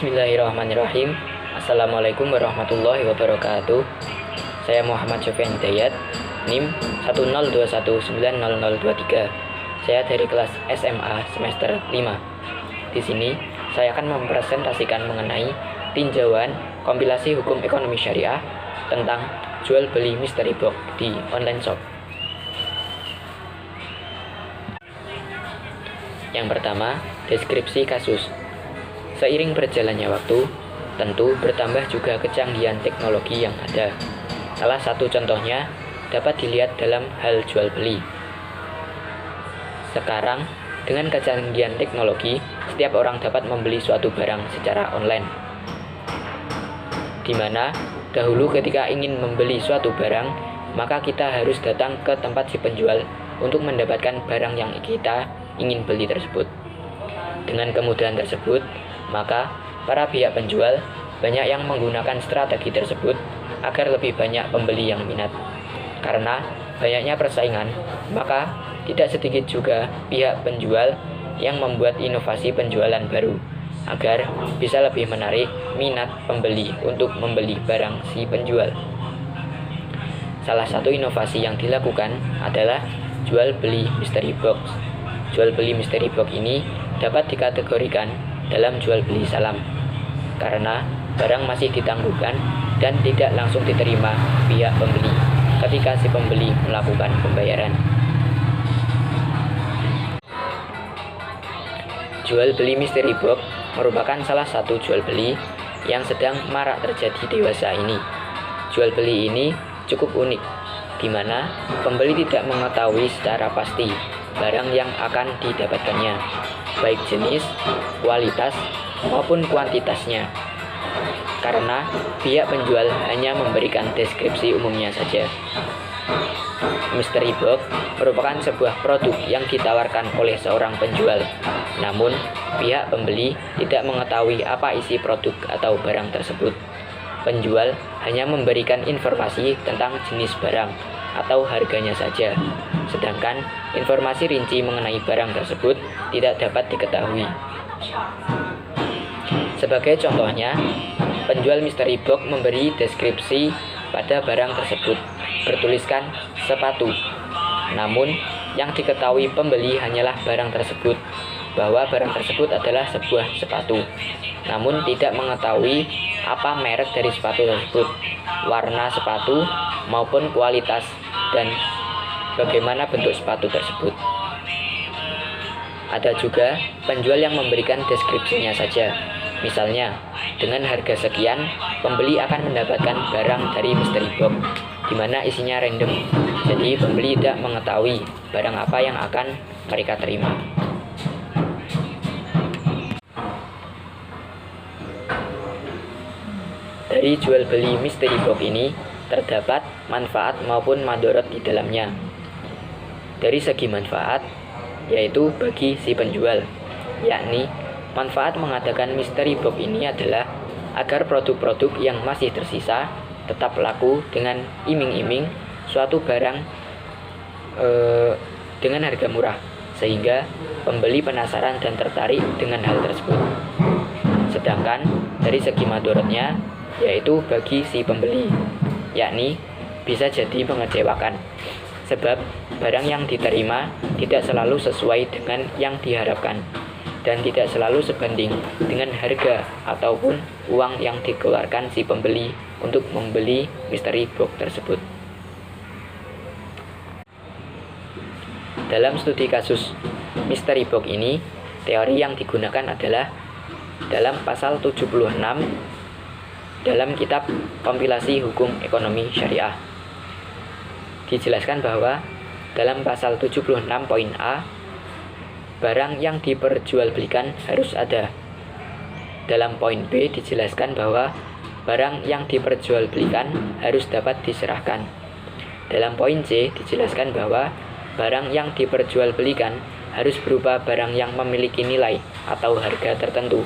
Bismillahirrahmanirrahim. Assalamualaikum warahmatullahi wabarakatuh. Saya Muhammad Sofyan Hidayat, NIM 102190023. Saya dari kelas SMA semester 5. Di sini saya akan mempresentasikan mengenai tinjauan kompilasi hukum ekonomi syariah tentang jual beli mystery box di online shop. Yang pertama, deskripsi kasus. Seiring berjalannya waktu, tentu bertambah juga kecanggihan teknologi yang ada. Salah satu contohnya dapat dilihat dalam hal jual beli. Sekarang, dengan kecanggihan teknologi, setiap orang dapat membeli suatu barang secara online. Di mana dahulu ketika ingin membeli suatu barang, maka kita harus datang ke tempat si penjual untuk mendapatkan barang yang kita ingin beli tersebut. Dengan kemudahan tersebut, maka para pihak penjual banyak yang menggunakan strategi tersebut agar lebih banyak pembeli yang minat. Karena banyaknya persaingan, maka tidak sedikit juga pihak penjual yang membuat inovasi penjualan baru agar bisa lebih menarik minat pembeli untuk membeli barang si penjual. Salah satu inovasi yang dilakukan adalah jual beli mystery box. Jual beli mystery box ini dapat dikategorikan dalam jual beli salam, karena barang masih ditangguhkan dan tidak langsung diterima pihak pembeli ketika si pembeli melakukan pembayaran. Jual beli mystery box merupakan salah satu jual beli yang sedang marak terjadi dewasa ini. Jual beli ini cukup unik, di mana pembeli tidak mengetahui secara pasti barang yang akan didapatkannya, baik jenis, kualitas, maupun kuantitasnya, karena pihak penjual hanya memberikan deskripsi umumnya saja. Mystery box merupakan sebuah produk yang ditawarkan oleh seorang penjual, namun pihak pembeli tidak mengetahui apa isi produk atau barang tersebut. Penjual hanya memberikan informasi tentang jenis barang atau harganya saja, sedangkan informasi rinci mengenai barang tersebut tidak dapat diketahui. Sebagai contohnya, penjual mystery box memberi deskripsi pada barang tersebut bertuliskan sepatu. Namun, yang diketahui pembeli hanyalah barang tersebut, bahwa barang tersebut adalah sebuah sepatu, namun tidak mengetahui apa merek dari sepatu tersebut, warna sepatu, maupun kualitas dan bagaimana bentuk sepatu tersebut. Ada juga penjual yang memberikan deskripsinya saja. Misalnya, dengan harga sekian, pembeli akan mendapatkan barang dari mystery box, di mana isinya random. Jadi, pembeli tidak mengetahui barang apa yang akan mereka terima. Dari jual beli mystery box ini terdapat manfaat maupun madorot di dalamnya. Dari segi manfaat, yaitu bagi si penjual, yakni manfaat mengadakan mystery box ini adalah agar produk-produk yang masih tersisa tetap laku dengan iming-iming suatu barang dengan harga murah, sehingga pembeli penasaran dan tertarik dengan hal tersebut. Sedangkan dari segi madorotnya, yaitu bagi si pembeli, yakni bisa jadi mengecewakan, sebab barang yang diterima tidak selalu sesuai dengan yang diharapkan dan tidak selalu sebanding dengan harga ataupun uang yang dikeluarkan si pembeli untuk membeli mystery box tersebut. Dalam studi kasus mystery box ini, teori yang digunakan adalah dalam pasal 76 dalam kitab kompilasi hukum ekonomi syariah. Dijelaskan bahwa dalam pasal 76 poin A, barang yang diperjualbelikan harus ada. Dalam poin B dijelaskan bahwa barang yang diperjualbelikan harus dapat diserahkan. Dalam poin C dijelaskan bahwa barang yang diperjualbelikan harus berupa barang yang memiliki nilai atau harga tertentu.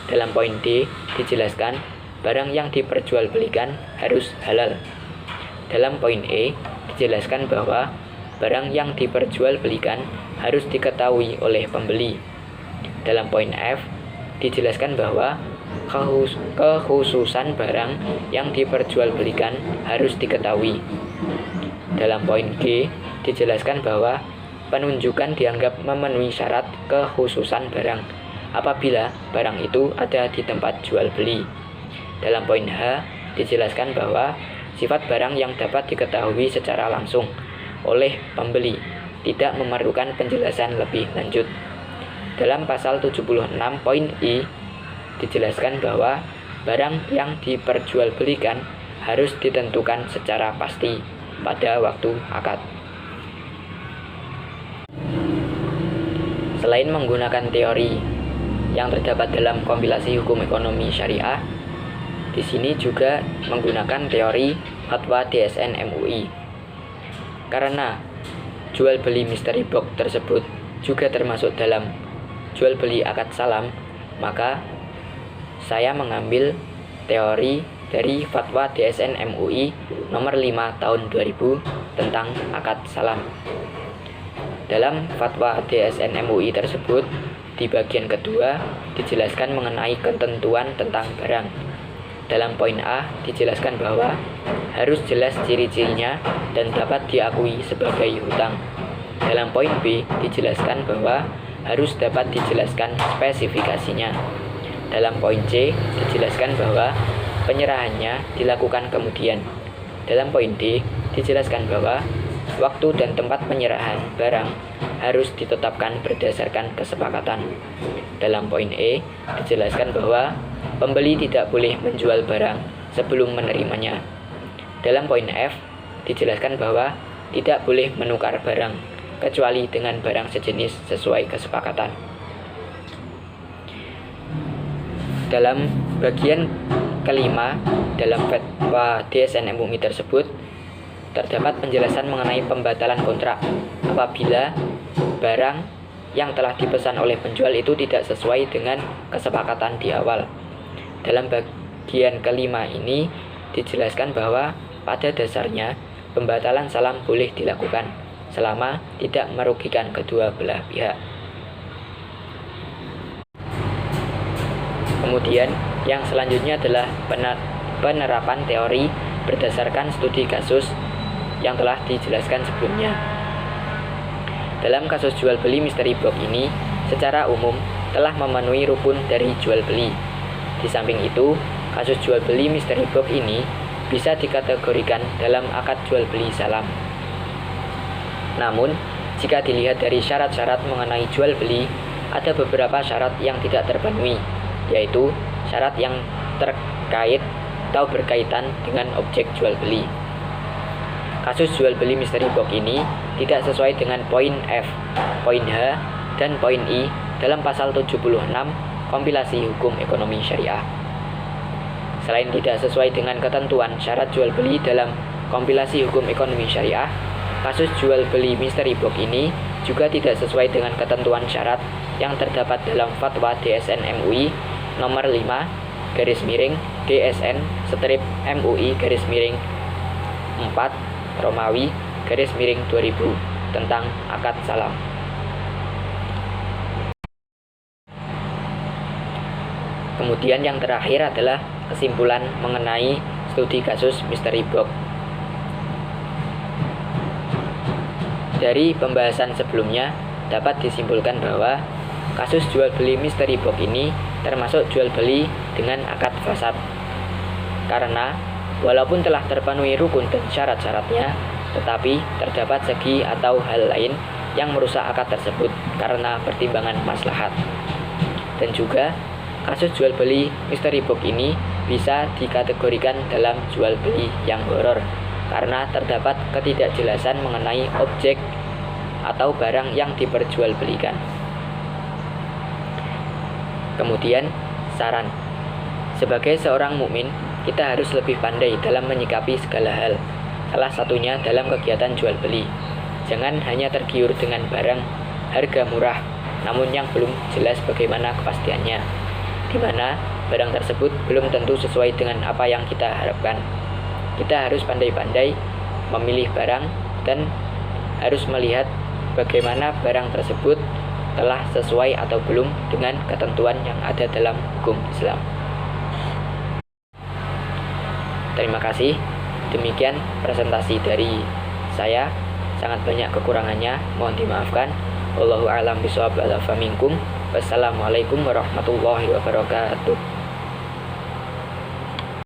Dalam poin D dijelaskan barang yang diperjualbelikan harus halal. Dalam poin E dijelaskan bahwa barang yang diperjualbelikan harus diketahui oleh pembeli. Dalam poin F dijelaskan bahwa kekhususan barang yang diperjualbelikan harus diketahui. Dalam poin G, dijelaskan bahwa penunjukan dianggap memenuhi syarat kekhususan barang apabila barang itu ada di tempat jual beli. Dalam poin H, dijelaskan bahwa sifat barang yang dapat diketahui secara langsung oleh pembeli tidak memerlukan penjelasan lebih lanjut. Dalam pasal 76 poin I, dijelaskan bahwa barang yang diperjualbelikan harus ditentukan secara pasti pada waktu akad. Selain menggunakan teori yang terdapat dalam kompilasi hukum ekonomi syariah, di sini juga menggunakan teori fatwa DSN MUI. Karena jual beli mystery box tersebut juga termasuk dalam jual beli akad salam, maka saya mengambil teori dari fatwa DSN MUI nomor 5 tahun 2000 tentang akad salam. Dalam fatwa DSN MUI tersebut, di bagian kedua dijelaskan mengenai ketentuan tentang barang. Dalam poin A dijelaskan bahwa harus jelas ciri-cirinya dan dapat diakui sebagai hutang. Dalam poin B dijelaskan bahwa harus dapat dijelaskan spesifikasinya. Dalam poin C dijelaskan bahwa penyerahannya dilakukan kemudian. Dalam poin D dijelaskan bahwa waktu dan tempat penyerahan barang harus ditetapkan berdasarkan kesepakatan. Dalam poin E dijelaskan bahwa pembeli tidak boleh menjual barang sebelum menerimanya. Dalam poin F dijelaskan bahwa tidak boleh menukar barang kecuali dengan barang sejenis sesuai kesepakatan. Dalam bagian kelima dalam fatwa DSN MUI tersebut terdapat penjelasan mengenai pembatalan kontrak apabila barang yang telah dipesan oleh penjual itu tidak sesuai dengan kesepakatan di awal. Dalam bagian kelima ini dijelaskan bahwa pada dasarnya pembatalan salam boleh dilakukan selama tidak merugikan kedua belah pihak. Kemudian yang selanjutnya adalah penerapan teori berdasarkan studi kasus yang telah dijelaskan sebelumnya. Dalam kasus jual beli mystery box ini secara umum telah memenuhi rukun dari jual beli. Di samping itu, kasus jual beli mystery box ini bisa dikategorikan dalam akad jual beli salam. Namun, jika dilihat dari syarat-syarat mengenai jual beli, ada beberapa syarat yang tidak terpenuhi, yaitu syarat yang terkait atau berkaitan dengan objek jual beli. Kasus jual beli mystery box ini tidak sesuai dengan poin F, poin H, dan poin I dalam pasal 76 kompilasi hukum ekonomi syariah. Selain tidak sesuai dengan ketentuan syarat jual beli dalam kompilasi hukum ekonomi syariah, kasus jual beli mystery box ini juga tidak sesuai dengan ketentuan syarat yang terdapat dalam fatwa DSN MUI nomor 5 DSN MUI 4 Romawi 2000 tentang akad salam. Kemudian yang terakhir adalah kesimpulan mengenai studi kasus mystery box. Dari pembahasan sebelumnya dapat disimpulkan bahwa kasus jual beli mystery box ini termasuk jual beli dengan akad fasad. Karena walaupun telah terpenuhi rukun dan syarat-syaratnya, tetapi terdapat segi atau hal lain yang merusak akad tersebut karena pertimbangan maslahat. Dan juga kasus jual beli mystery box ini bisa dikategorikan dalam jual beli yang horor karena terdapat ketidakjelasan mengenai objek atau barang yang diperjualbelikan. Kemudian, saran. Sebagai seorang mukmin, kita harus lebih pandai dalam menyikapi segala hal. Salah satunya dalam kegiatan jual beli. Jangan hanya tergiur dengan barang harga murah, namun yang belum jelas bagaimana kepastiannya, di mana barang tersebut belum tentu sesuai dengan apa yang kita harapkan. Kita harus pandai-pandai memilih barang dan harus melihat bagaimana barang tersebut telah sesuai atau belum dengan ketentuan yang ada dalam hukum Islam. Terima kasih. Demikian presentasi dari saya. Sangat banyak kekurangannya, mohon dimaafkan. Wallahu a'lam bishawab. Wassalamualaikum warahmatullahi wabarakatuh.